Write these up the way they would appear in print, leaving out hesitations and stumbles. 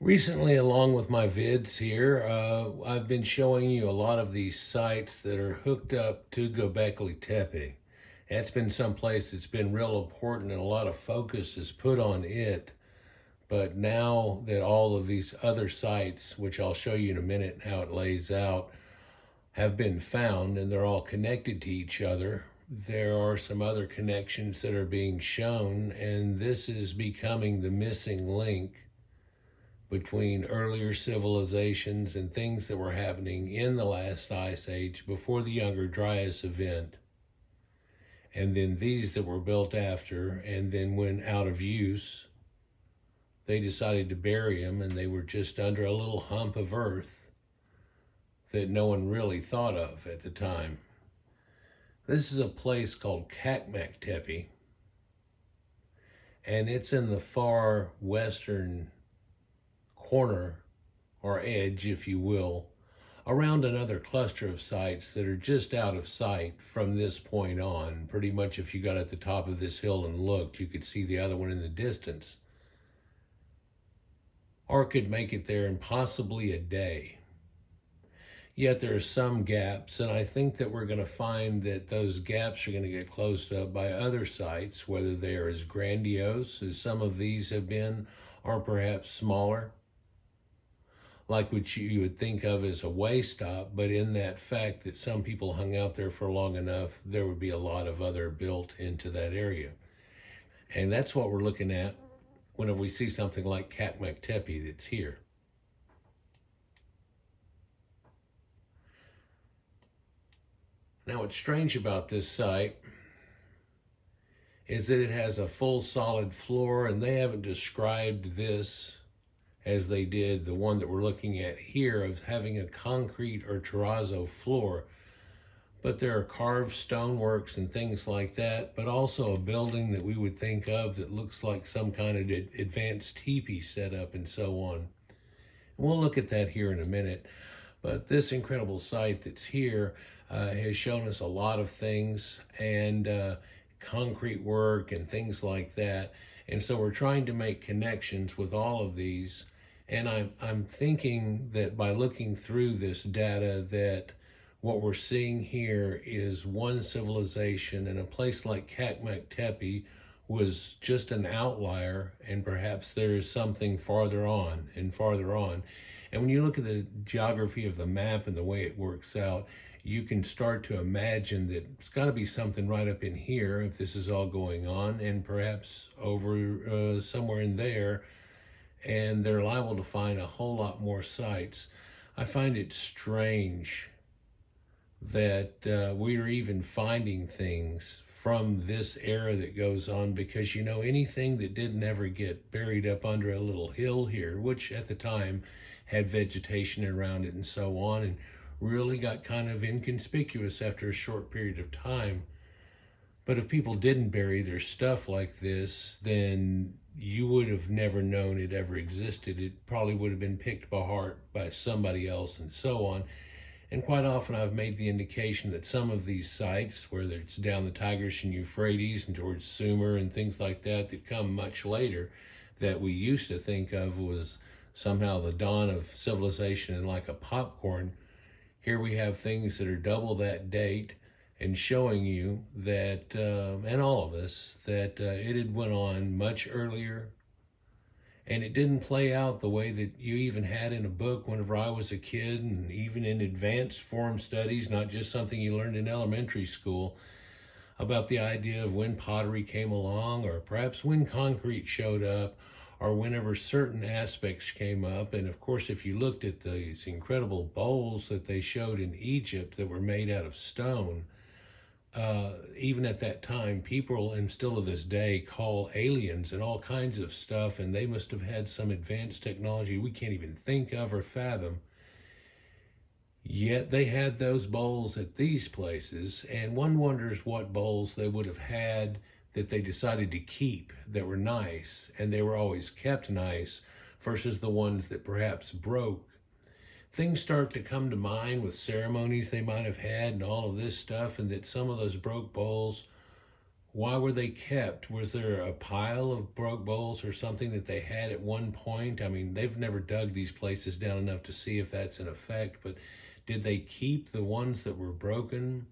Recently, along with my vids here, I've been showing you a lot of these sites that are hooked up to Gobekli Tepe. That's been someplace that's been real important and a lot of focus is put on it. But now that all of these other sites, which I'll show you in a minute how it lays out, have been found and they're all connected to each other, there are some other connections that are being shown, and this is becoming the missing link between earlier civilizations and things that were happening in the last ice age before the Younger Dryas event, and then these that were built after, and then when out of use, they decided to bury them, and they were just under a little hump of earth that no one really thought of at the time. This is a place called CakMak Tepe, and it's in the far western corner or edge, if you will, around another cluster of sites that are just out of sight from this point on. Pretty much if you got at the top of this hill and looked, you could see the other one in the distance, or could make it there in possibly a day. Yet there are some gaps, and I think that we're going to find that those gaps are going to get closed up by other sites, whether they are as grandiose as some of these have been, or perhaps smaller, like what you would think of as a way stop, but in that fact that some people hung out there for long enough, there would be a lot of other built into that area. And that's what we're looking at whenever we see something like CakMak Tepe that's here. Now, what's strange about this site is that it has a full solid floor, and they haven't described this as they did the one that we're looking at here of having a concrete or terrazzo floor. But there are carved stoneworks and things like that, but also a building that we would think of that looks like some kind of advanced teepee setup and so on. And we'll look at that here in a minute. But this incredible site that's here has shown us a lot of things, and concrete work and things like that. And so we're trying to make connections with all of these. And I'm thinking that by looking through this data that what we're seeing here is one civilization, and a place like CakMak Tepe was just an outlier, and perhaps there is something farther on and farther on. And when you look at the geography of the map and the way it works out, you can start to imagine that it's got to be something right up in here if this is all going on, and perhaps over somewhere in there, and they're liable to find a whole lot more sites. I find it strange that we're even finding things from this era that goes on, because anything that didn't ever get buried up under a little hill here, which at the time had vegetation around it and so on, and really got kind of inconspicuous after a short period of time. But if people didn't bury their stuff like this, then you would have never known it ever existed. It probably would have been picked by heart by somebody else and so on. And quite often I've made the indication that some of these sites, whether it's down the Tigris and Euphrates and towards Sumer and things like that, that come much later, that we used to think of was somehow the dawn of civilization and like a popcorn. Here we have things that are double that date, and showing you that, and all of us, that it had went on much earlier, and it didn't play out the way that you even had in a book whenever I was a kid, and even in advanced form studies, not just something you learned in elementary school, about the idea of when pottery came along, or perhaps when concrete showed up, or whenever certain aspects came up. And of course, if you looked at these incredible bowls that they showed in Egypt that were made out of stone, even at that time, people, and still to this day, call aliens and all kinds of stuff, and they must have had some advanced technology we can't even think of or fathom. Yet they had those bowls at these places, and one wonders what bowls they would have had that they decided to keep that were nice, and they were always kept nice, versus the ones that perhaps broke. Things start to come to mind with ceremonies they might have had and all of this stuff, and that some of those broke bowls Why were they kept? Was there a pile of broke bowls or something that they had at one point? I mean, they've never dug these places down enough to see if that's an effect, but did they keep the ones that were broken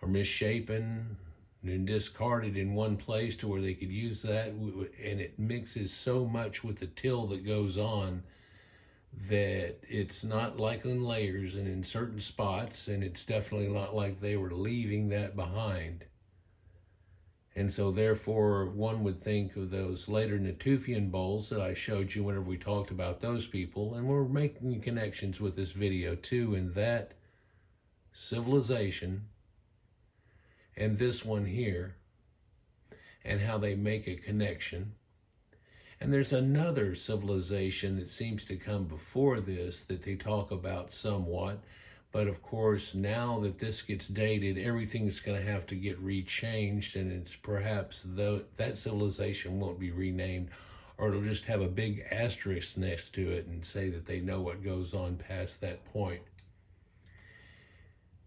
or misshapen and discarded in one place to where they could use that? And it mixes so much with the till that goes on that it's not like in layers and in certain spots, and it's definitely not like they were leaving that behind. And so therefore one would think of those later Natufian bowls that I showed you whenever we talked about those people, and we're making connections with this video too, in that civilization and this one here, and how they make a connection. And there's another civilization that seems to come before this that they talk about somewhat, but of course now that this gets dated, everything's going to have to get rechanged, and it's perhaps that civilization won't be renamed, or it'll just have a big asterisk next to it and say that they know what goes on past that point.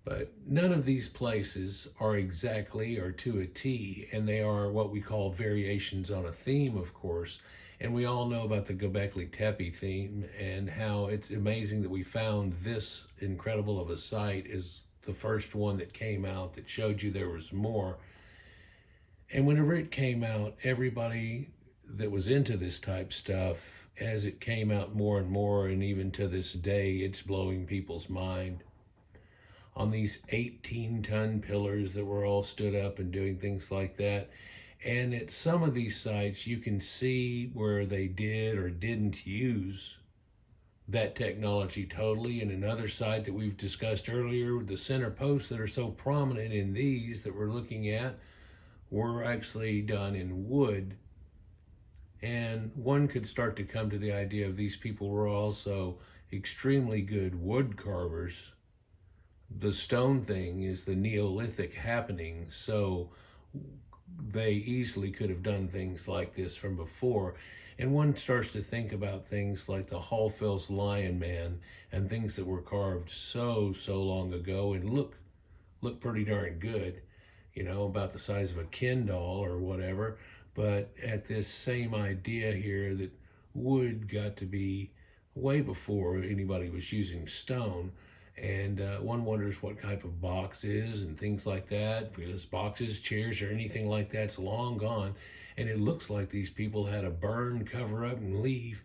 But none of these places are exactly or to a T, and they are what we call variations on a theme, of course. And we all know about the Gobekli Tepe theme and how it's amazing that we found this incredible of a site as the first one that came out that showed you there was more. And whenever it came out, everybody that was into this type stuff, as it came out more and more, and even to this day, it's blowing people's mind. On these 18-ton pillars that were all stood up and doing things like that. And at some of these sites, you can see where they did or didn't use that technology totally. And another site that we've discussed earlier, the center posts that are so prominent in these that we're looking at were actually done in wood. And one could start to come to the idea of these people were also extremely good wood carvers. The stone thing is the Neolithic happening, so they easily could have done things like this from before. And one starts to think about things like the Hallfels Lion Man and things that were carved so long ago and look pretty darn good, you know, about the size of a Ken doll or whatever. But at this same idea here that wood got to be way before anybody was using stone. And one wonders what type of box is and things like that, because boxes, chairs, or anything like that's long gone. And it looks like these people had a burn, cover up, and leave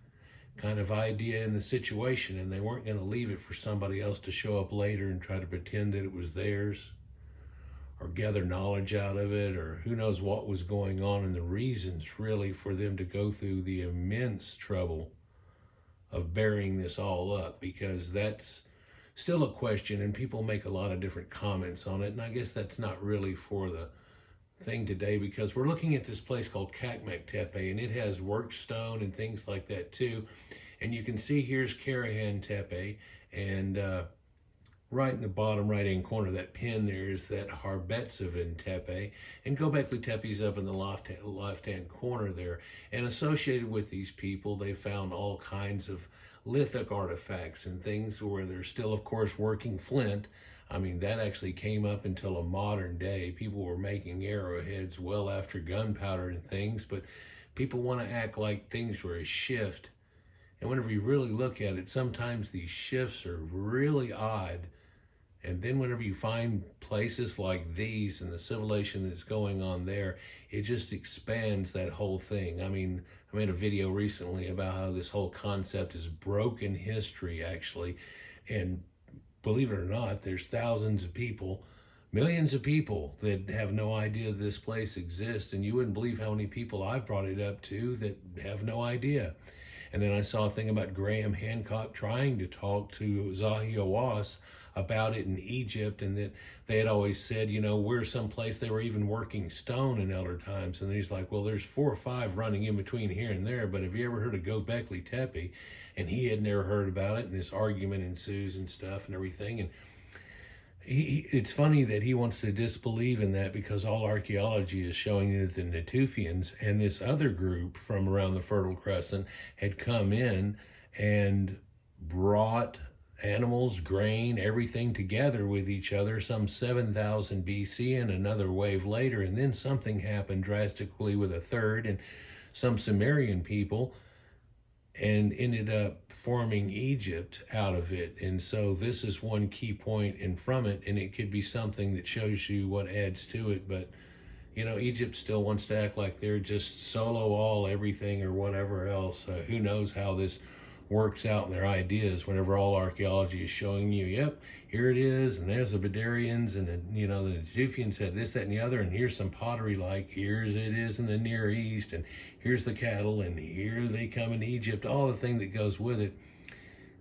kind of idea in the situation, and they weren't going to leave it for somebody else to show up later and try to pretend that it was theirs or gather knowledge out of it, or who knows what was going on and the reasons really for them to go through the immense trouble of burying this all up, because that's still a question, and people make a lot of different comments on it, and I guess that's not really for the thing today, because we're looking at this place called CakMak Tepe, and it has worked stone and things like that too. And you can see here's Karahan Tepe, and right in the bottom right hand corner of that pin there is that Harbetsevan Tepe, and Gobekli Tepe's up in the left hand corner there. And associated with these people, they found all kinds of lithic artifacts and things where they're still, of course, working flint. I mean, that actually came up until a modern day. People were making arrowheads well after gunpowder and things, but people want to act like things were a shift. And whenever you really look at it, sometimes these shifts are really odd. And then whenever you find places like these and the civilization that's going on there, it just expands that whole thing. I mean, I made a video recently about how this whole concept is broken history, actually. And believe it or not, there's thousands of people, millions of people that have no idea this place exists. And you wouldn't believe how many people I've brought it up to that have no idea. And then I saw a thing about Graham Hancock trying to talk to Zahi Hawass about it in Egypt, and that they had always said, you know, we're someplace they were even working stone in elder times. And he's like, well, there's 4 or 5 running in between here and there, but have you ever heard of Gobekli Tepe? And he had never heard about it, and this argument ensues and stuff and everything. And it's funny that he wants to disbelieve in that, because all archaeology is showing that the Natufians and this other group from around the Fertile Crescent had come in and brought animals, grain, everything together with each other some 7,000 BC and another wave later. And then something happened drastically with a third and some Sumerian people and ended up forming Egypt out of it. And so this is one key point and from it, and it could be something that shows you what adds to it. But you know, Egypt still wants to act like they're just solo all everything or whatever else. Who knows how this works out in their ideas whenever all archaeology is showing you, yep, here it is, and there's the Bedarians, and the, you know, the Natufians said this, that, and the other, and here's some pottery like, here's it is in the Near East, and here's the cattle, and here they come in Egypt, all the thing that goes with it.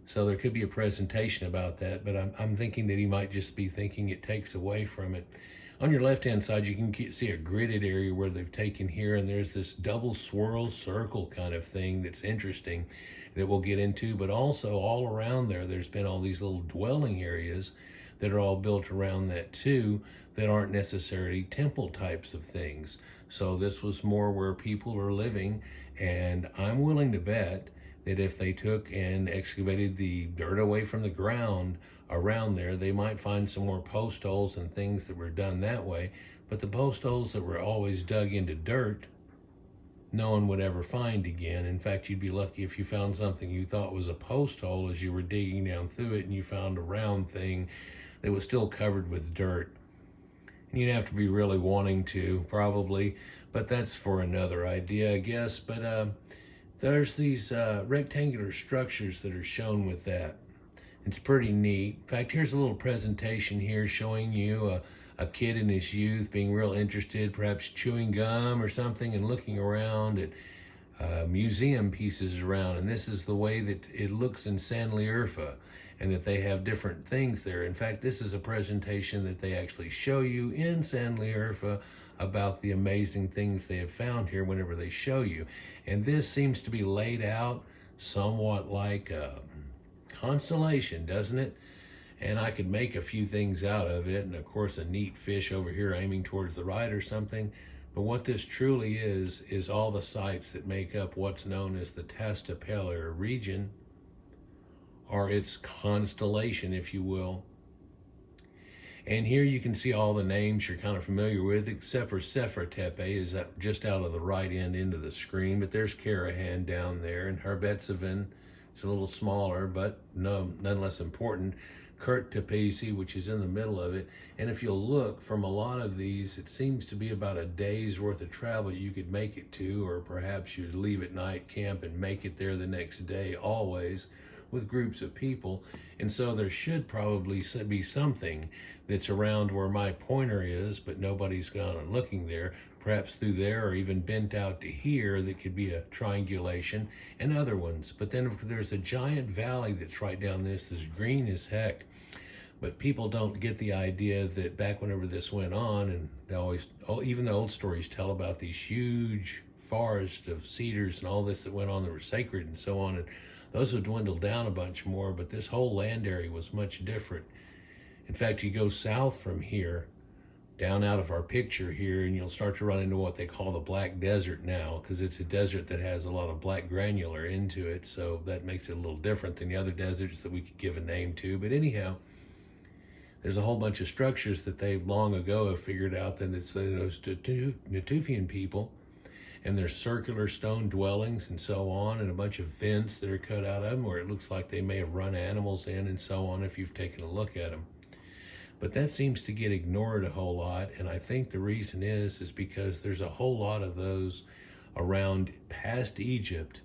So there could be a presentation about that, but I'm thinking that he might just be thinking it takes away from it. On your left-hand side, you can see a gridded area where they've taken here, and there's this double swirl circle kind of thing that's interesting that we'll get into. But also all around there, there's been all these little dwelling areas that are all built around that too, that aren't necessarily temple types of things. So this was more where people were living, and I'm willing to bet that if they took and excavated the dirt away from the ground around there, they might find some more post holes and things that were done that way. But the post holes that were always dug into dirt, no one would ever find again. In fact, you'd be lucky if you found something you thought was a post hole as you were digging down through it and you found a round thing that was still covered with dirt. And you'd have to be really wanting to, probably, but that's for another idea, I guess. But there's these rectangular structures that are shown with that. It's pretty neat. In fact, here's a little presentation here showing you a kid in his youth being real interested, perhaps chewing gum or something, and looking around at museum pieces around. And this is the way that it looks in Sanliurfa, and that they have different things there. In fact, this is a presentation that they actually show you in Sanliurfa about the amazing things they have found here whenever they show you. And this seems to be laid out somewhat like a constellation, doesn't it? And I could make a few things out of it, and of course a neat fish over here aiming towards the right or something. But what this truly is all the sites that make up what's known as the Tas Tepellier region, or its constellation, if you will. And here you can see all the names you're kind of familiar with, except for Sefer Tepe is just out of the right end into the screen. But there's Karahan down there, and Harbetsevan, it's a little smaller, but none less important. Kurt Tepesi, which is in the middle of it. And if you'll look, from a lot of these, it seems to be about a day's worth of travel you could make it to, or perhaps you'd leave at night, camp, and make it there the next day, always with groups of people. And so there should probably be something that's around where my pointer is, but nobody's gone and looking there, perhaps through there, or even bent out to here, that could be a triangulation, and other ones. But then there's a giant valley that's right down this that's green as heck. But people don't get the idea that back whenever this went on, and they always, even the old stories tell about these huge forests of cedars and all this that went on that were sacred and so on, and those have dwindled down a bunch more, but this whole land area was much different. In fact, you go south from here, down out of our picture here, and you'll start to run into what they call the Black Desert now, because it's a desert that has a lot of black granular into it, so that makes it a little different than the other deserts that we could give a name to. But anyhow, there's a whole bunch of structures that they long ago have figured out that it's those Natufian people, and there's circular stone dwellings and so on, and a bunch of vents that are cut out of them where it looks like they may have run animals in and so on if you've taken a look at them. But that seems to get ignored a whole lot, and I think the reason is because there's a whole lot of those around past Egypt,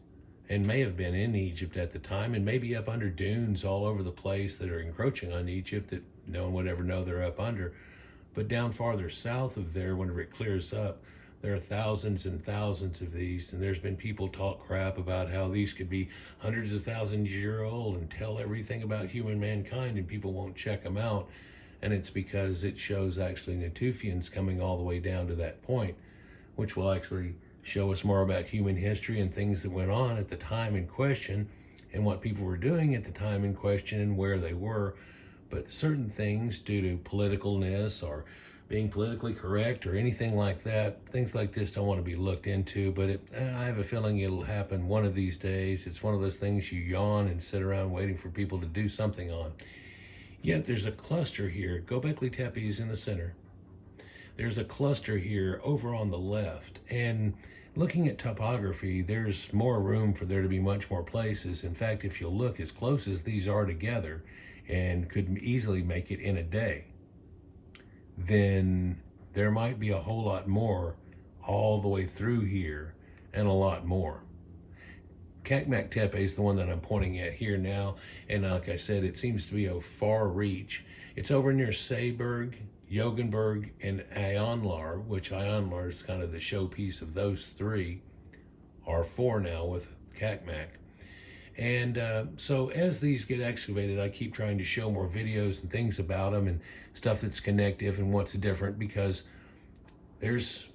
and may have been in Egypt at the time, and maybe up under dunes all over the place that are encroaching on Egypt that no one would ever know they're up under. But down farther south of there, whenever it clears up, there are thousands and thousands of these, and there's been people talk crap about how these could be hundreds of thousands years old and tell everything about human mankind, and people won't check them out. And it's because it shows actually Natufians coming all the way down to that point, which will actually show us more about human history and things that went on at the time in question, and what people were doing at the time in question and where they were. But certain things, due to politicalness or being politically correct or anything like that. Things like this don't want to be looked into, but I have a feeling it'll happen one of these days. It's one of those things you yawn and sit around waiting for people to do something on. Yet there's a cluster here. Gobekli Tepe is in the center. There's a cluster here over on the left. And looking at topography, there's more room for there to be much more places. In fact, if you look as close as these are together and could easily make it in a day, then there might be a whole lot more all the way through here and a lot more. CakMak Tepe is the one that I'm pointing at here now, and like I said, it seems to be a far reach. It's over near Seeberg, Jogenberg, and Ayanlar, which Ayanlar is kind of the showpiece of those three, or four now with CakMak. And so as these get excavated, I keep trying to show more videos and things about them and stuff that's connective and what's different, because there's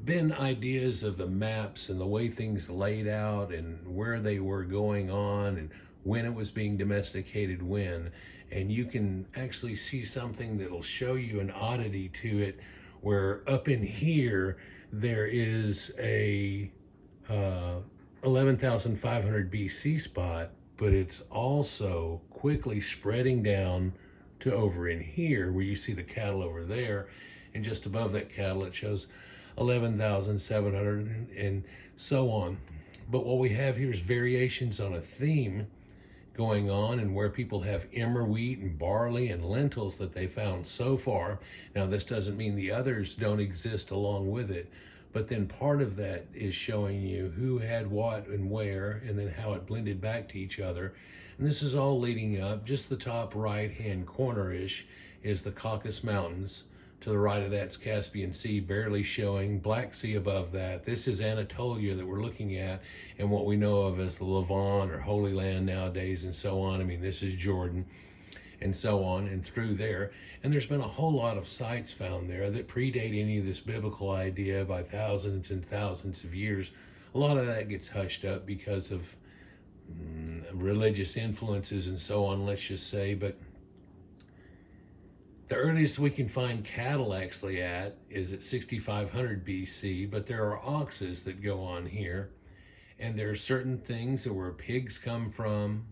been ideas of the maps and the way things laid out and where they were going on and when it was being domesticated when. And you can actually see something that'll show you an oddity to it, where up in here there is a 11,500 BC spot, but it's also quickly spreading down to over in here where you see the cattle over there, and just above that cattle it shows 11,700 and so on. But what we have here is variations on a theme going on, and where people have emmer wheat and barley and lentils that they found so far. Now this doesn't mean the others don't exist along with it, but then part of that is showing you who had what and where, and then how it blended back to each other. And this is all leading up. Just the top right hand corner-ish is the Caucasus Mountains. To the right of that's Caspian Sea, barely showing. Black Sea above that. This is Anatolia that we're looking at, and what we know of as the Levant or Holy Land nowadays, and so on. I mean, this is Jordan, and so on, and through there. And there's been a whole lot of sites found there that predate any of this biblical idea by thousands and thousands of years. A lot of that gets hushed up because of religious influences and so on, let's just say. But the earliest we can find cattle actually at is at 6,500 BC, but there are oxes that go on here, and there are certain things that where pigs come from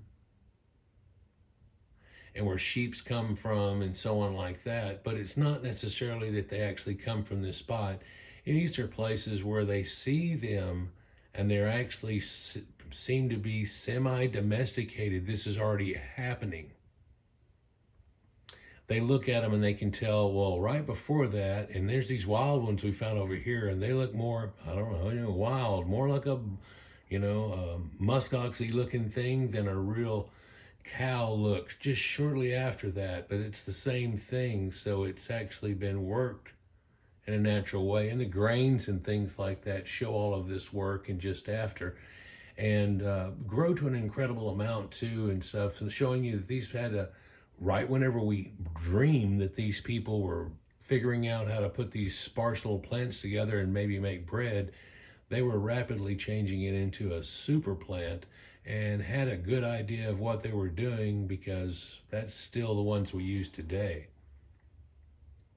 and where sheeps come from and so on like that. But it's not necessarily that they actually come from this spot. These are places where they see them and they're actually seem to be semi-domesticated. This is already happening. They look at them and they can tell, well, right before that, and there's these wild ones we found over here, and they look more, I don't know, wild, more like a, muskoxy looking thing than a real cow looks just shortly after that. But it's the same thing, so it's actually been worked in a natural way. And the grains and things like that show all of this work and just after, and grow to an incredible amount too and stuff. So showing you that these had a, right whenever we dream that these people were figuring out how to put these sparse little plants together and maybe make bread, they were rapidly changing it into a super plant and had a good idea of what they were doing, because that's still the ones we use today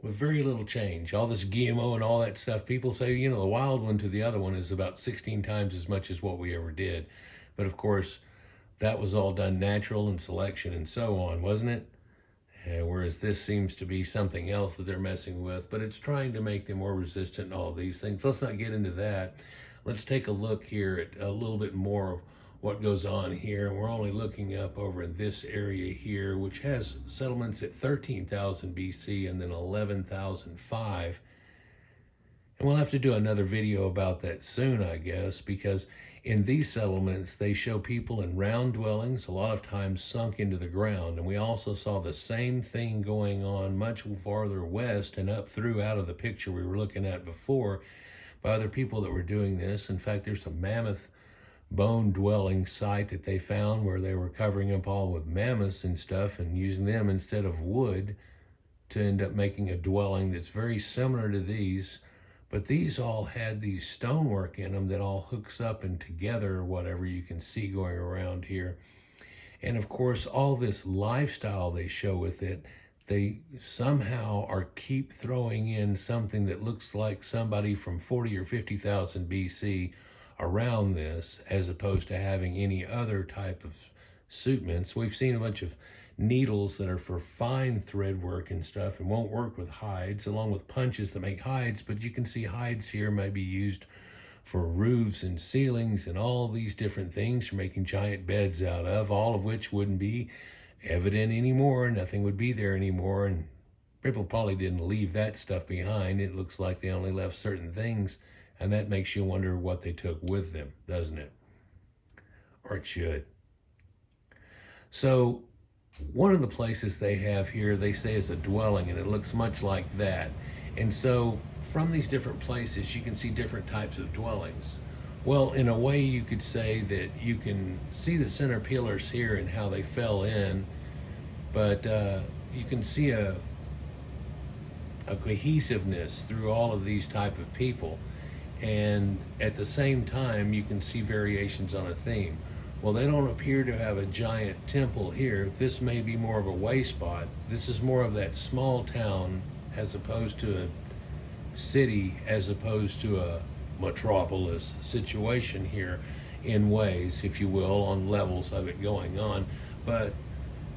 with very little change. All this GMO and all that stuff, people say, the wild one to the other one is about 16 times as much as what we ever did. But of course, that was all done natural and selection and so on, wasn't it? Whereas this seems to be something else that they're messing with, but it's trying to make them more resistant to all these things. Let's not get into that. Let's take a look here at a little bit more of what goes on here. And we're only looking up over in this area here, which has settlements at 13,000 BC and then 11,005. And we'll have to do another video about that soon, I guess, because in these settlements, they show people in round dwellings, a lot of times sunk into the ground. And we also saw the same thing going on much farther west and up through out of the picture we were looking at before by other people that were doing this. In fact, there's a mammoth bone dwelling site that they found where they were covering up all with mammoths and stuff and using them instead of wood to end up making a dwelling that's very similar to these. But these all had these stonework in them that all hooks up and together, or whatever you can see going around here. And of course, all this lifestyle they show with it, they somehow are keep throwing in something that looks like somebody from 40 or 50,000 BC around this, as opposed to having any other type of suitments. We've seen a bunch of needles that are for fine thread work and stuff and won't work with hides, along with punches that make hides, but you can see hides here may be used for roofs and ceilings and all these different things for making giant beds out of, all of which wouldn't be evident anymore. Nothing would be there anymore, and people probably didn't leave that stuff behind. It looks like they only left certain things, and that makes you wonder what they took with them, doesn't it? Or it should. So one of the places they have here, they say is a dwelling, and it looks much like that. And so from these different places, you can see different types of dwellings. Well, in a way, you could say that you can see the center pillars here and how they fell in, but you can see a cohesiveness through all of these type of people. And at the same time, you can see variations on a theme. Well, they don't appear to have a giant temple here. This may be more of a way spot. This is more of that small town as opposed to a city, as opposed to a metropolis situation here in ways, if you will, on levels of it going on. But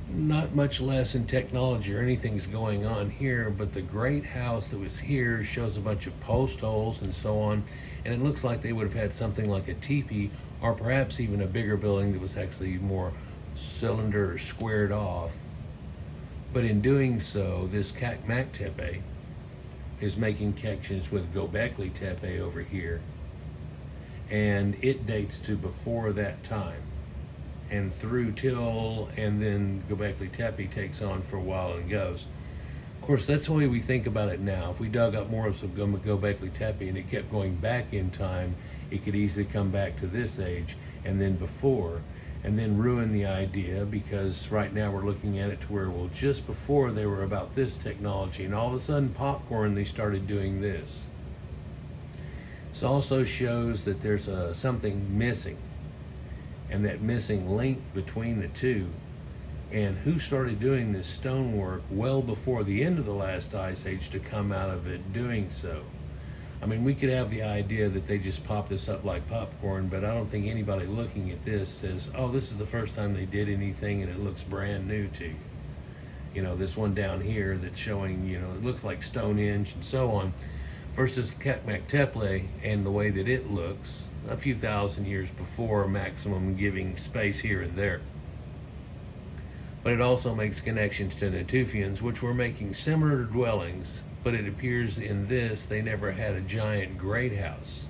not much less in technology or anything's going on here. But the great house that was here shows a bunch of post holes and so on. And it looks like they would have had something like a teepee, or perhaps even a bigger building that was actually more cylinder or squared off. But in doing so, this CakMak Tepe is making connections with Gobekli Tepe over here, and it dates to before that time and through till, and then Gobekli Tepe takes on for a while and goes. Of course, that's the way we think about it now. If we dug up more of Gobekli Tepe and it kept going back in time, it could easily come back to this age and then before, and then ruin the idea, because right now we're looking at it to where, well, just before they were about this technology, and all of a sudden popcorn, they started doing this. This also shows that there's something missing, and that missing link between the two, and who started doing this stonework well before the end of the last ice age to come out of it doing so. I mean, we could have the idea that they just popped this up like popcorn, but I don't think anybody looking at this says, oh, this is the first time they did anything and it looks brand new to you. You know, this one down here that's showing, you know, it looks like Stonehenge and so on, versus CakMak Tepe and the way that it looks a few thousand years before, maximum, giving space here and there. But it also makes connections to Natufians, which were making similar dwellings, but it appears in this they never had a giant great house.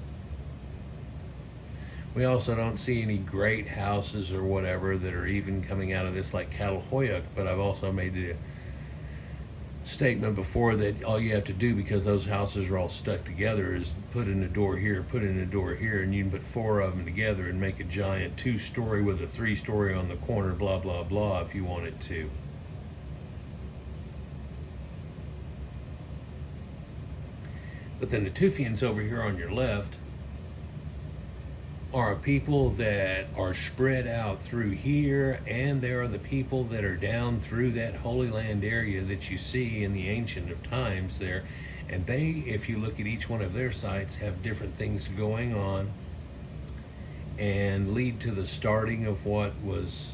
We also don't see any great houses or whatever that are even coming out of this like Catalhoyuk, but I've also made the statement before that all you have to do, because those houses are all stuck together, is put in a door here, put in a door here, and you can put four of them together and make a giant 2-story with a 3-story on the corner, blah, blah, blah, if you wanted to. But the Natufians over here on your left are a people that are spread out through here, and there are the people that are down through that Holy Land area that you see in the ancient of times there. And they, if you look at each one of their sites, have different things going on and lead to the starting of what was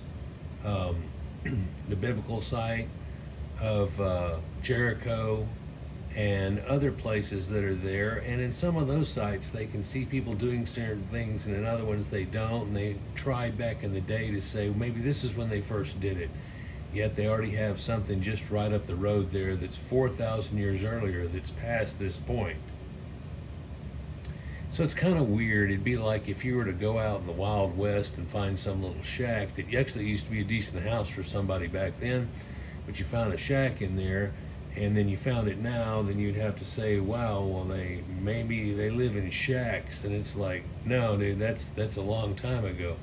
the biblical site of Jericho and other places that are there. And in some of those sites they can see people doing certain things, and in other ones they don't, and they tried back in the day to say, well, maybe this is when they first did it, yet they already have something just right up the road there that's 4,000 years earlier that's past this point. So it's kind of weird. It'd be like if you were to go out in the Wild West and find some little shack that actually used to be a decent house for somebody back then, but you found a shack in there, and then you found it now, then you'd have to say, wow, well, maybe they live in shacks. And it's like, no, dude, that's a long time ago.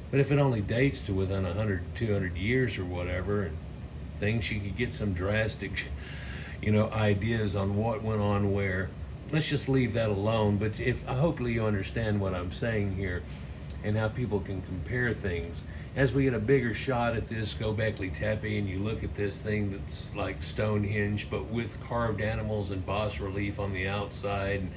But if it only dates to within 100, 200 years or whatever, and things, you could get some drastic, ideas on what went on where. Let's just leave that alone. But hopefully you understand what I'm saying here. and how people can compare things. As we get a bigger shot at this Gobekli Tepe, and you look at this thing that's like Stonehenge, but with carved animals and bas relief on the outside, and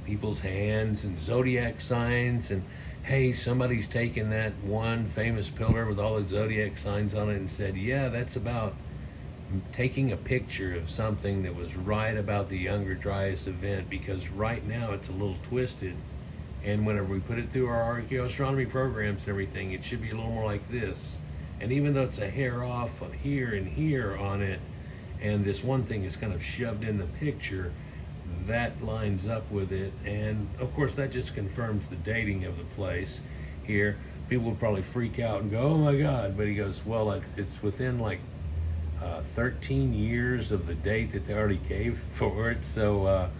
people's hands and zodiac signs, and hey, somebody's taken that one famous pillar with all the zodiac signs on it and said, yeah, that's about taking a picture of something that was right about the Younger Dryas event, because right now it's a little twisted, and whenever we put it through our archaeoastronomy programs and everything, it should be a little more like this. And even though it's a hair off here and here on it, and this one thing is kind of shoved in the picture, that lines up with it. And of course that just confirms the dating of the place here. People would probably freak out and go, oh my God, but he goes, well, it's within like 13 years of the date that they already gave for it. So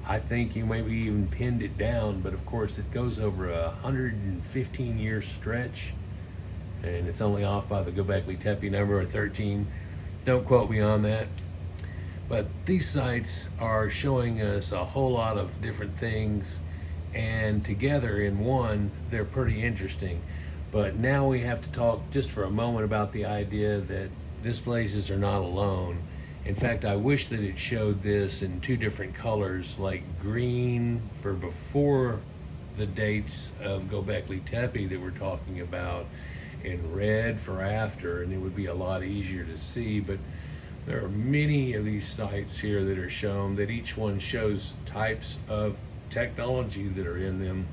I think you maybe even pinned it down, but of course it goes over a 115-year stretch, and it's only off by the Gobekli Tepe number of 13. Don't quote me on that. But these sites are showing us a whole lot of different things, and together in one, they're pretty interesting. But now we have to talk just for a moment about the idea that these places are not alone. In fact, I wish that it showed this in two different colors, like green for before the dates of Gobekli Tepe that we're talking about, and red for after, and it would be a lot easier to see. But there are many of these sites here that are shown, that each one shows types of technology that are in them.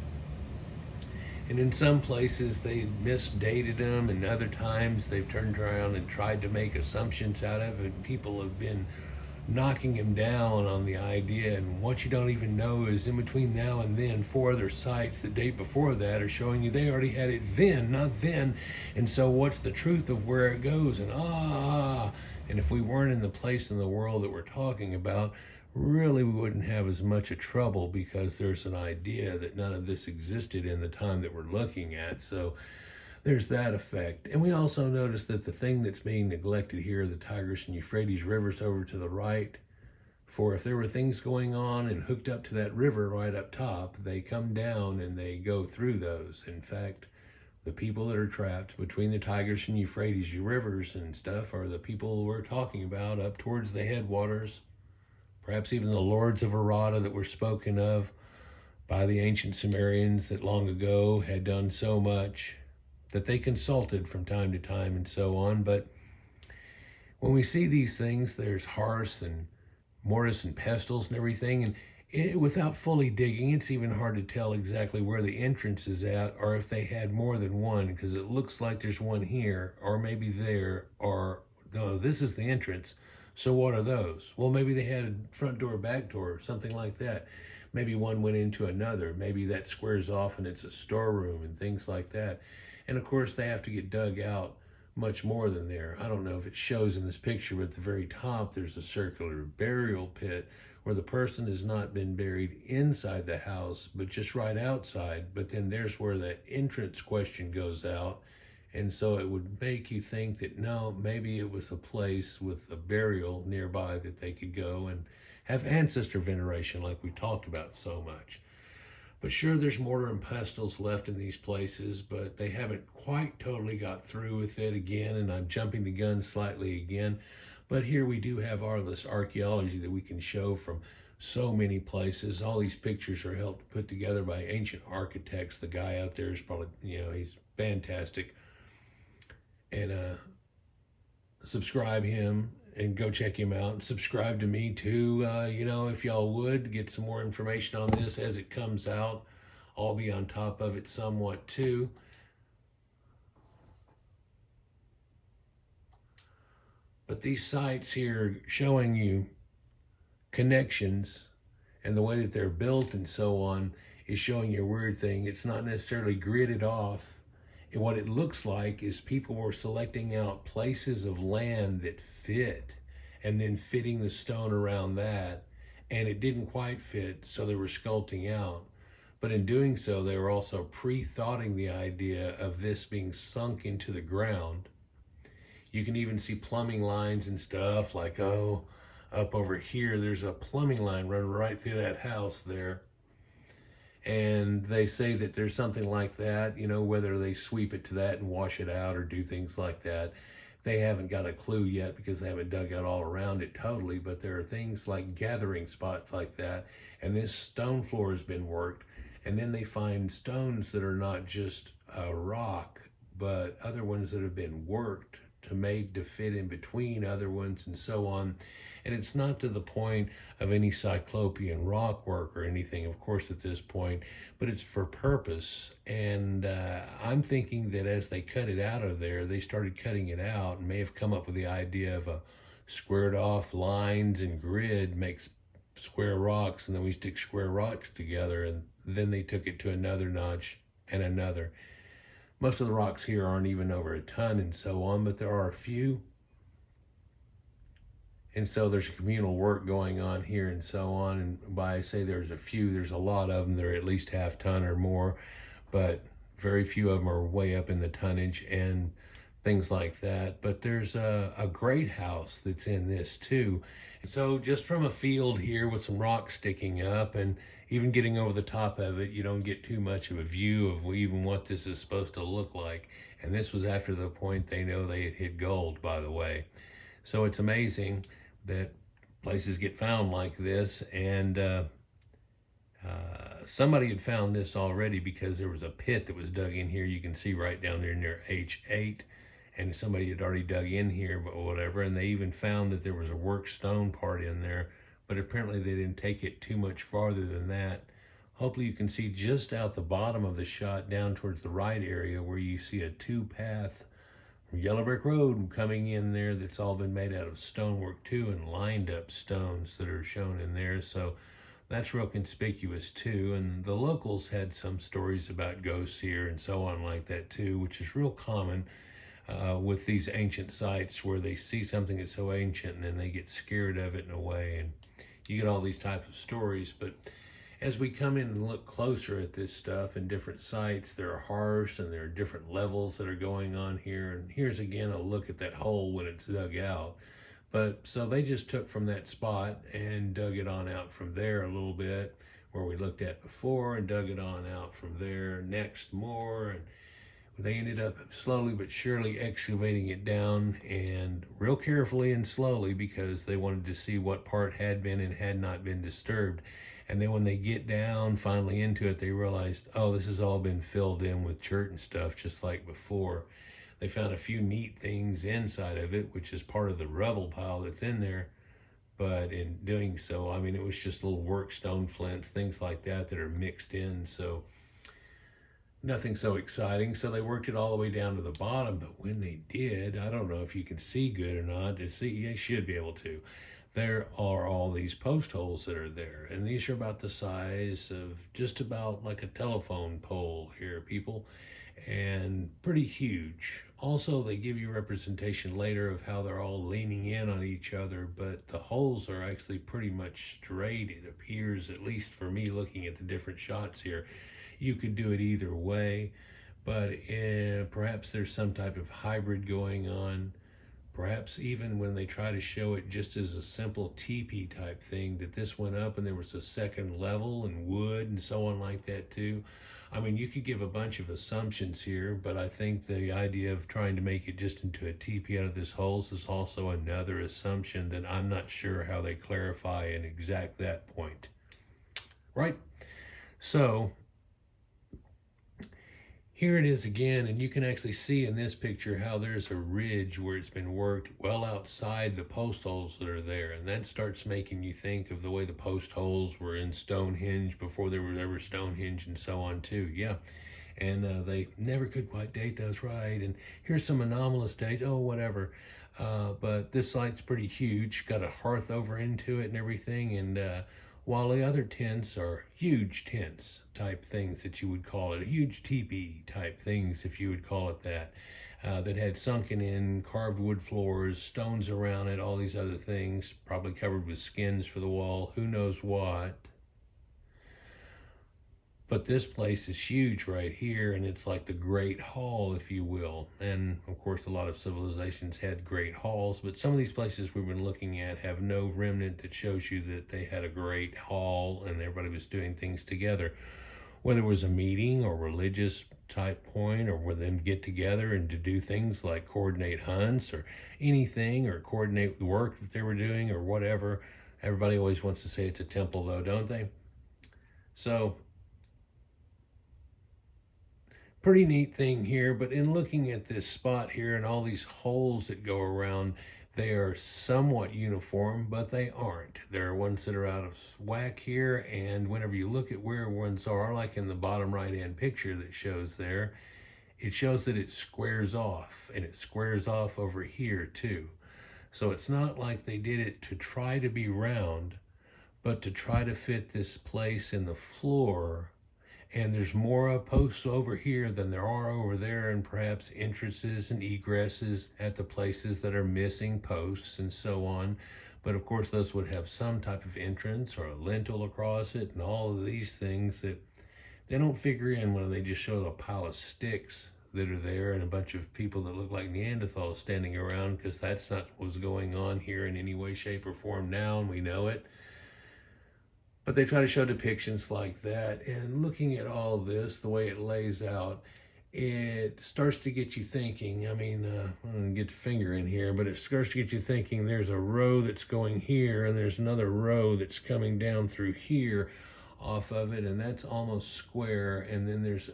And in some places they misdated them, and other times they've turned around and tried to make assumptions out of it. People have been knocking him down on the idea, and what you don't even know is in between now and then, 4 other sites the date before that are showing you they already had it then, not then. And so what's the truth of where it goes? And and if we weren't in the place in the world that we're talking about, really we wouldn't have as much of trouble, because there's an idea that none of this existed in the time that we're looking at. So there's that effect. And we also notice that the thing that's being neglected here, the Tigris and Euphrates rivers over to the right, for if there were things going on and hooked up to that river right up top, they come down and they go through those. In fact, the people that are trapped between the Tigris and Euphrates rivers and stuff are the people we're talking about up towards the headwaters. Perhaps even the lords of Arata that were spoken of by the ancient Sumerians that long ago had done so much that they consulted from time to time and so on. But when we see these things, there's hearths and mortise and pestles and everything, and without fully digging, it's even hard to tell exactly where the entrance is at, or if they had more than one, because it looks like there's one here, or maybe there, or no, this is the entrance. So what are those? Well, maybe they had a front door, back door, something like that. Maybe one went into another. Maybe that squares off and it's a storeroom and things like that. And of course, they have to get dug out much more than there. I don't know if it shows in this picture, but at the very top, there's a circular burial pit where the person has not been buried inside the house, but just right outside. But then there's where that entrance question goes out. And so it would make you think that, no, maybe it was a place with a burial nearby that they could go and have ancestor veneration like we talked about so much. But sure, there's mortar and pestles left in these places, but they haven't quite totally got through with it again, and I'm jumping the gun slightly again. But here we do have all this archaeology that we can show from so many places. All these pictures are helped put together by ancient architects. The guy out there is probably, he's fantastic. And subscribe him and go check him out, and subscribe to me too. If y'all would get some more information on this as it comes out, I'll be on top of it somewhat too. But these sites here showing you connections and the way that they're built and so on is showing you a weird thing. It's not necessarily gridded off. And what it looks like is people were selecting out places of land that fit and then fitting the stone around that. And it didn't quite fit, so they were sculpting out. But in doing so, they were also pre-thoughting the idea of this being sunk into the ground. You can even see plumbing lines and stuff like, up over here, there's a plumbing line running right through that house there. And they say that there's something like that, you know, whether they sweep it to that and wash it out or do things like that. They haven't got a clue yet because they haven't dug out all around it totally, but there are things like gathering spots like that. And this stone floor has been worked. And then they find stones that are not just a rock, but other ones that have been worked to made to fit in between other ones and so on. And it's not to the point of any cyclopean rock work or anything, of course, at this point, but it's for purpose. And I'm thinking that as they cut it out of there, they started cutting it out and may have come up with the idea of a squared off lines and grid makes square rocks, and then we stick square rocks together, and then they took it to another notch and another. Most of the rocks here aren't even over a ton and so on, but there are a few. And so there's communal work going on here and so on. And by I say there's a few, there's a lot of them. They're at least half ton or more, but very few of them are way up in the tonnage and things like that. But there's a great house that's in this too. And so just from a field here with some rocks sticking up and even getting over the top of it, you don't get too much of a view of even what this is supposed to look like. And this was after the point they know they had hit gold, by the way. So it's amazing that places get found like this, and somebody had found this already because there was a pit that was dug in here. You can see right down there near H8, and somebody had already dug in here, but whatever. And they even found that there was a worked stone part in there, but apparently they didn't take it too much farther than that. Hopefully you can see just out the bottom of the shot down towards the right area where you see a two-path yellow brick road coming in there that's all been made out of stonework too, and lined up stones that are shown in there. So that's real conspicuous too. And the locals had some stories about ghosts here and so on like that too, which is real common with these ancient sites where they see something that's so ancient and then they get scared of it in a way, and you get all these types of stories. But as we come in and look closer at this stuff in different sites, there are harsh and there are different levels that are going on here. And here's again a look at that hole when it's dug out. But so they just took from that spot and dug it on out from there a little bit where we looked at before, and dug it on out from there next more. And they ended up slowly but surely excavating it down, and real carefully and slowly, because they wanted to see what part had been and had not been disturbed. And then when they get down finally into it, they realized, oh, this has all been filled in with chert and stuff just like before. They found a few neat things inside of it, which is part of the rubble pile that's in there. But in doing so, I mean, it was just little work stone flints, things like that that are mixed in. So nothing so exciting. So they worked it all the way down to the bottom. But when they did, I don't know if you can see good or not. To see, you should be able to. There are all these post holes that are there, and these are about the size of just about like a telephone pole here, people, and pretty huge. Also, they give you representation later of how they're all leaning in on each other, but the holes are actually pretty much straight, it appears, at least for me looking at the different shots here. You could do it either way, but perhaps there's some type of hybrid going on. Perhaps even when they try to show it just as a simple teepee type thing, that this went up and there was a second level and wood and so on like that too. I mean, you could give a bunch of assumptions here, but I think the idea of trying to make it just into a teepee out of this holes is also another assumption that I'm not sure how they clarify and exact that point. Right? So here it is again, and you can actually see in this picture how there's a ridge where it's been worked well outside the post holes that are there, and that starts making you think of the way the post holes were in Stonehenge before there was ever Stonehenge and so on too. Yeah, and they never could quite date those right, and here's some anomalous dates, oh whatever. But this site's pretty huge, got a hearth over into it and everything, and while the other tents are huge tents type things that you would call it, huge teepee type things if you would call it that, that had sunken in carved wood floors, stones around it, all these other things, probably covered with skins for the wall, who knows what. But this place is huge right here, and it's like the Great Hall, if you will. And of course, a lot of civilizations had great halls, but some of these places we've been looking at have no remnant that shows you that they had a great hall and everybody was doing things together. whether it was a meeting or religious type point, or where them get together and to do things like coordinate hunts or anything, or coordinate the work that they were doing or whatever. Everybody always wants to say it's a temple though, don't they? So pretty neat thing here. But in looking at this spot here and all these holes that go around, they are somewhat uniform, but they aren't. There are ones that are out of whack here, and whenever you look at where ones are, like in the bottom right hand picture that shows there, it shows that it squares off, and it squares off over here too. So it's not like they did it to try to be round, but to try to fit this place in the floor. And there's more posts over here than there are over there, and perhaps entrances and egresses at the places that are missing posts and so on. But of course, those would have some type of entrance or a lintel across it, and all of these things that they don't figure in when they just show a pile of sticks that are there and a bunch of people that look like Neanderthals standing around, because that's not what's going on here in any way, shape, or form now, and we know it. But they try to show depictions like that. And looking at all of this, the way it lays out, it starts to get you thinking. I mean, I'm going to get the finger in here, but it starts to get you thinking there's a row that's going here, and there's another row that's coming down through here off of it, and that's almost square. And then there's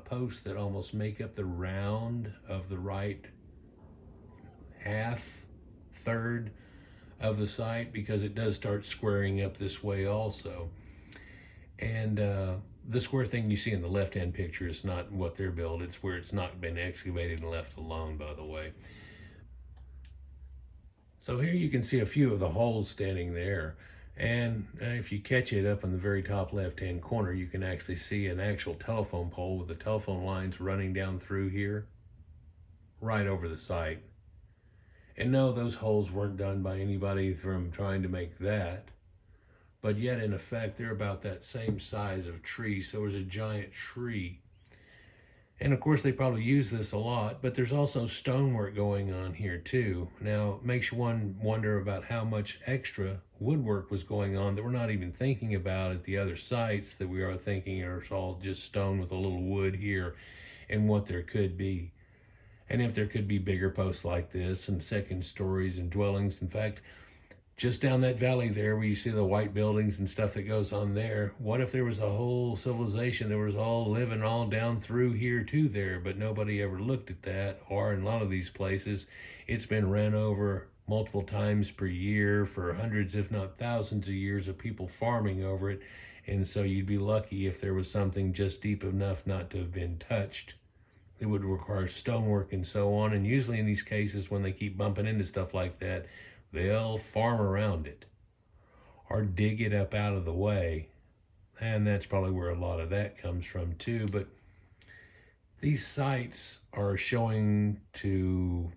posts that almost make up the round of the right half, third of the site, because it does start squaring up this way also. And the square thing you see in the left hand picture is not what they're built. It's where it's not been excavated and left alone, by the way. So here you can see a few of the holes standing there, and if you catch it up in the very top left hand corner, you can actually see an actual telephone pole with the telephone lines running down through here right over the site. And no, those holes weren't done by anybody from trying to make that. But yet, in effect, they're about that same size of tree. So there's a giant tree. And of course, they probably use this a lot, but there's also stonework going on here too. Now, it makes one wonder about how much extra woodwork was going on that we're not even thinking about at the other sites, that we are thinking are all just stone with a little wood here, and what there could be. And if there could be bigger posts like this and second stories and dwellings. In fact, just down that valley there where you see the white buildings and stuff that goes on there, what if there was a whole civilization that was all living all down through here too there, but nobody ever looked at that? Or in a lot of these places, it's been ran over multiple times per year for hundreds, if not thousands of years of people farming over it. And so you'd be lucky if there was something just deep enough not to have been touched. It would require stonework and so on. And usually in these cases, when they keep bumping into stuff like that, they'll farm around it or dig it up out of the way. And that's probably where a lot of that comes from too. But these sites are showing to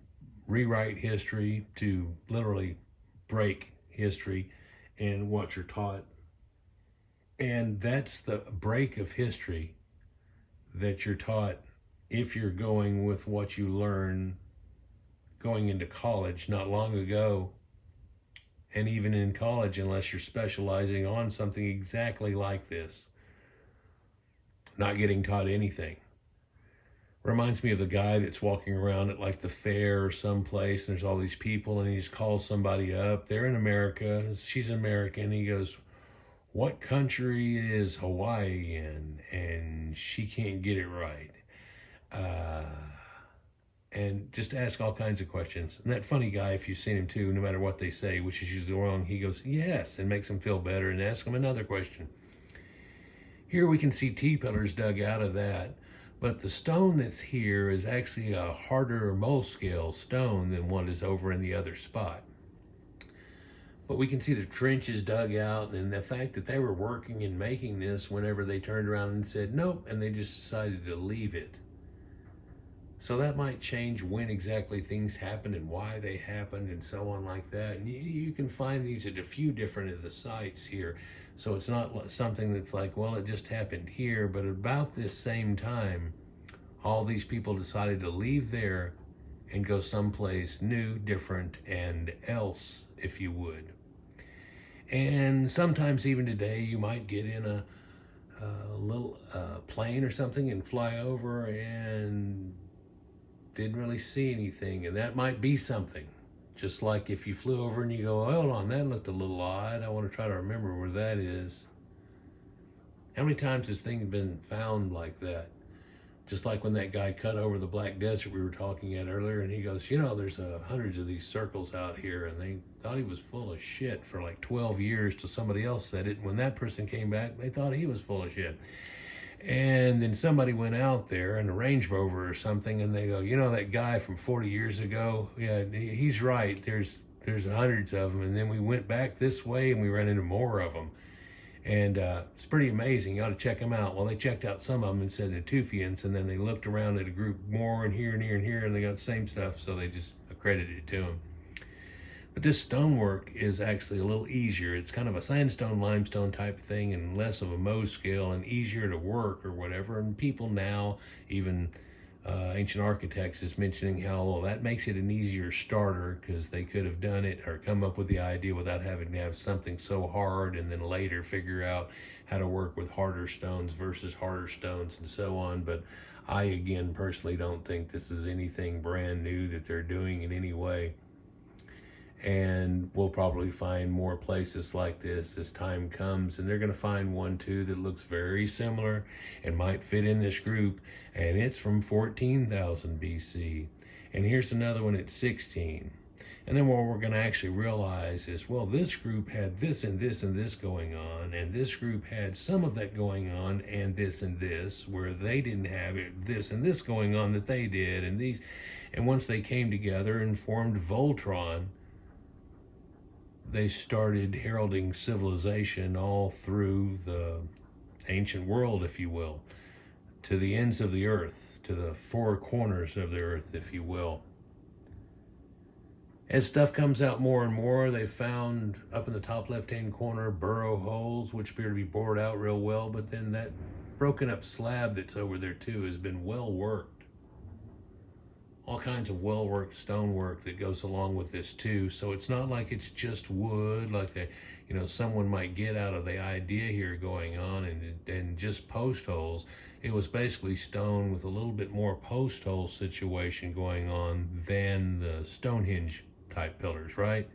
rewrite history, to literally break history and what you're taught. And that's the break of history that you're taught if you're going with what you learn going into college not long ago, and even in college, unless you're specializing on something exactly like this, not getting taught anything. Reminds me of the guy that's walking around at like the fair or someplace, and there's all these people, and he just calls somebody up. They're in America, she's American. He goes, "What country is Hawaii in?" And she can't get it right. And just ask all kinds of questions. And that funny guy, if you've seen him too, no matter what they say, which is usually wrong, he goes, "Yes," and makes them feel better, and ask them another question. Here we can see T-pillars dug out of that, but the stone that's here is actually a harder mold scale stone than what is over in the other spot. But we can see the trenches dug out, and the fact that they were working and making this whenever they turned around and said nope, and they just decided to leave it. So that might change when exactly things happened and why they happened and so on like that. And you can find these at a few different of the sites here. So it's not something that's like, well, it just happened here. But about this same time, all these people decided to leave there and go someplace new, different, and else, if you would. And sometimes even today, you might get in a a little plane or something and fly over, and didn't really see anything. And that might be something. Just like if you flew over and you go, hold on, that looked a little odd. I want to try to remember where that is. How many times has things been found like that? Just like when that guy cut over the Black Desert we were talking at earlier, and he goes, there's hundreds of these circles out here, and they thought he was full of shit for like 12 years till somebody else said it. And when that person came back, they thought he was full of shit. And then somebody went out there in a Range Rover or something, and they go, that guy from 40 years ago, yeah, he's right. There's hundreds of them. And then we went back this way, and we ran into more of them. And it's pretty amazing. You ought to check them out. Well, they checked out some of them and said Natufians, and then they looked around at a group more and here and here and here, and they got the same stuff, so they just accredited it to them. But this stonework is actually a little easier. It's kind of a sandstone, limestone type thing, and less of a Mohs scale, and easier to work or whatever. And people now, even ancient architects, is mentioning how, well, that makes it an easier starter, because they could have done it or come up with the idea without having to have something so hard, and then later figure out how to work with harder stones versus harder stones and so on. But I, again, personally don't think this is anything brand new that they're doing in any way. And we'll probably find more places like this as time comes, and they're going to find one too that looks very similar and might fit in this group, and it's from 14,000 BC. And here's another one at 16. And then what we're going to actually realize is, well, this group had this and this and this going on, and this group had some of that going on and this, where they didn't have it, this and this going on that they did, and these. And once they came together and formed Voltron, they started heralding civilization all through the ancient world, if you will, to the ends of the earth, to the four corners of the earth, if you will. As stuff comes out more and more, they found up in the top left-hand corner burrow holes, which appear to be bored out real well, but then that broken up slab that's over there too has been well worked. All kinds of well-worked stonework that goes along with this too. So it's not like it's just wood, like someone might get out of the idea here going on and just post holes. It was basically stone with a little bit more post hole situation going on than the Stonehenge type pillars, right?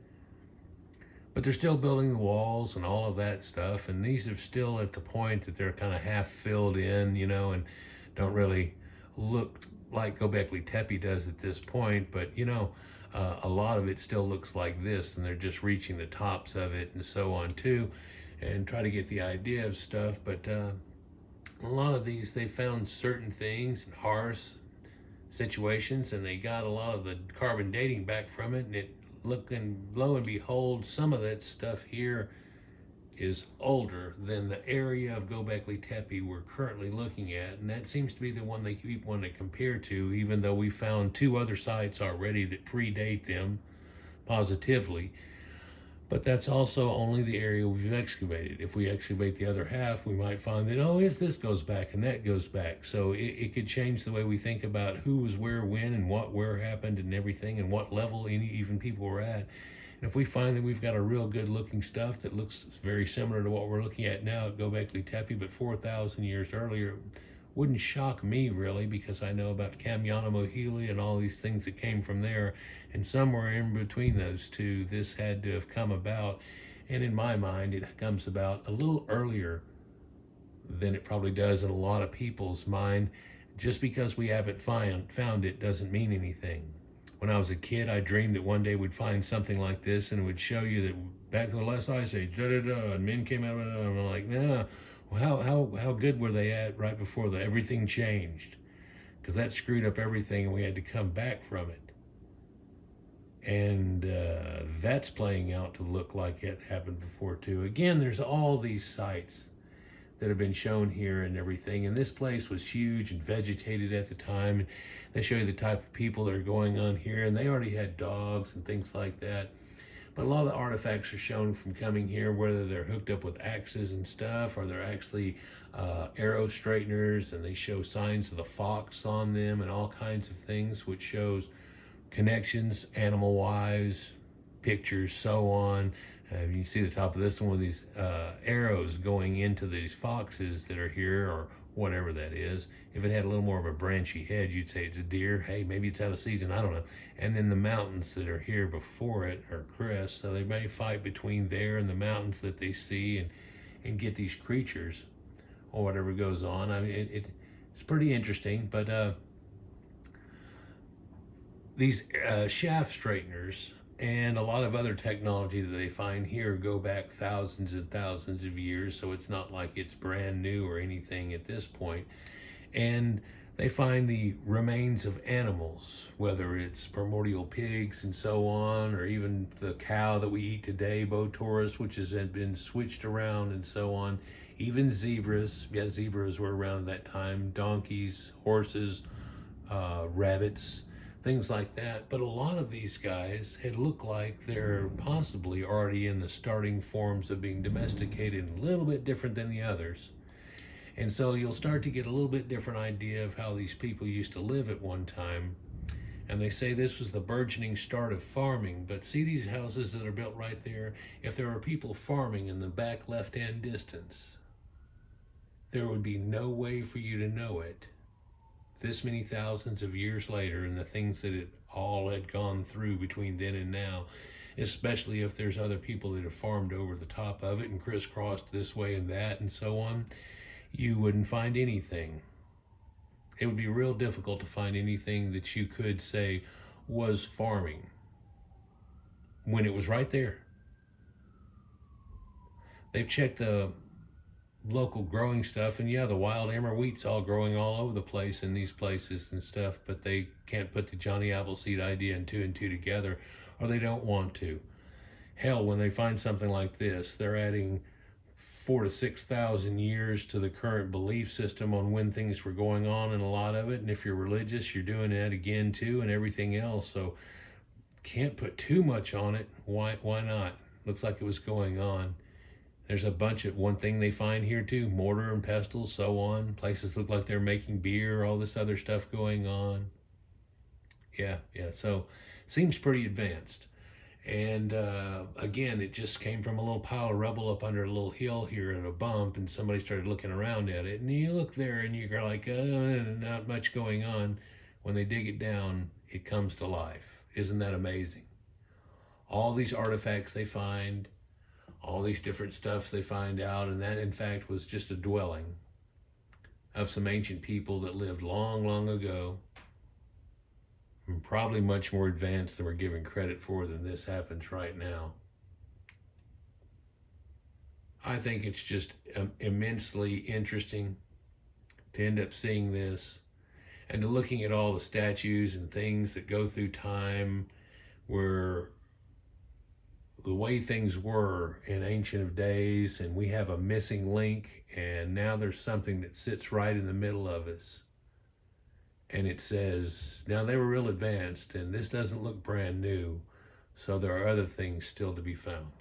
But they're still building the walls and all of that stuff, and these are still at the point that they're kind of half filled in, and don't really look like Gobekli Tepe does at this point, but a lot of it still looks like this, and they're just reaching the tops of it and so on too, and try to get the idea of stuff. But a lot of these, they found certain things in harsh situations, and they got a lot of the carbon dating back from it, and it looked, and lo and behold, some of that stuff here is older than the area of Gobekli Tepe we're currently looking at, and that seems to be the one they keep wanting to compare to, even though we found two other sites already that predate them positively. But that's also only the area we've excavated. If we excavate the other half, we might find that, if this goes back and that goes back. So it could change the way we think about who was where, when, and what where happened and everything, and what level even people were at. And if we find that we've got a real good looking stuff that looks very similar to what we're looking at now at Gobekli Tepe, but 4,000 years earlier, wouldn't shock me really, because I know about Kamyana Mohili and all these things that came from there. And somewhere in between those two, this had to have come about. And in my mind, it comes about a little earlier than it probably does in a lot of people's mind. Just because we haven't found it doesn't mean anything. When I was a kid, I dreamed that one day we'd find something like this, and it would show you that back to the last ice age, and men came out of it, and I'm like, nah, well, how good were they at right before everything changed? Because that screwed up everything, and we had to come back from it. And that's playing out to look like it happened before too. Again, there's all these sites that have been shown here and everything, and this place was huge and vegetated at the time. And they show you the type of people that are going on here, and they already had dogs and things like that. But a lot of the artifacts are shown from coming here, whether they're hooked up with axes and stuff, or they're actually arrow straighteners, and they show signs of the fox on them and all kinds of things, which shows connections animal-wise, pictures, so on, You see the top of this one with these arrows going into these foxes that are here, or whatever that is. If it had a little more of a branchy head, you'd say it's a deer. Hey, maybe it's out of season. I don't know. And then the mountains that are here before it are crests, so they may fight between there and the mountains that they see, and get these creatures or whatever goes on. I mean, it's pretty interesting. But these shaft straighteners and a lot of other technology that they find here go back thousands and thousands of years, so it's not like it's brand new or anything at this point. And they find the remains of animals, whether it's primordial pigs and so on, or even the cow that we eat today, Botaurus, which has been switched around and so on. Even zebras, yeah, zebras were around at that time, donkeys, horses, rabbits, things like that. But a lot of these guys had looked like they're possibly already in the starting forms of being domesticated, a little bit different than the others. And so you'll start to get a little bit different idea of how these people used to live at one time. And they say this was the burgeoning start of farming. But see these houses that are built right there? If there were people farming in the back left-hand distance, there would be no way for you to know it this many thousands of years later, and the things that it all had gone through between then and now, especially if there's other people that have farmed over the top of it and crisscrossed this way and that and so on, you wouldn't find anything. It would be real difficult to find anything that you could say was farming when it was right there. They've checked the local growing stuff, and yeah, the wild emmer wheat's all growing all over the place in these places and stuff, but they can't put the Johnny Appleseed idea and two together, or they don't want to. Hell, when they find something like this, they're adding 4,000 to 6,000 years to the current belief system on when things were going on, and a lot of it, and if you're religious, you're doing that again too, and everything else. So can't put too much on it. Why not? Looks like it was going on. There's a bunch of, one thing they find here too, mortar and pestle, so on. Places look like they're making beer, all this other stuff going on. Yeah, so seems pretty advanced. And again, it just came from a little pile of rubble up under a little hill here at a bump, and somebody started looking around at it. And you look there and you're like, not much going on. When they dig it down, it comes to life. Isn't that amazing? All these artifacts they find, all these different stuffs they find out, and that in fact was just a dwelling of some ancient people that lived long, long ago, and probably much more advanced than we're given credit for than this happens right now. I think it's just immensely interesting to end up seeing this, and to looking at all the statues and things that go through time, where the way things were in ancient of days, and we have a missing link, and now there's something that sits right in the middle of us, and it says, now they were real advanced, and this doesn't look brand new, so there are other things still to be found.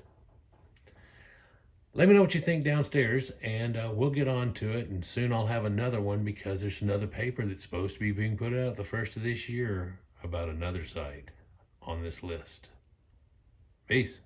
Let me know what you think downstairs, and we'll get on to it, and soon I'll have another one, because there's another paper that's supposed to be being put out the first of this year about another site on this list. Peace.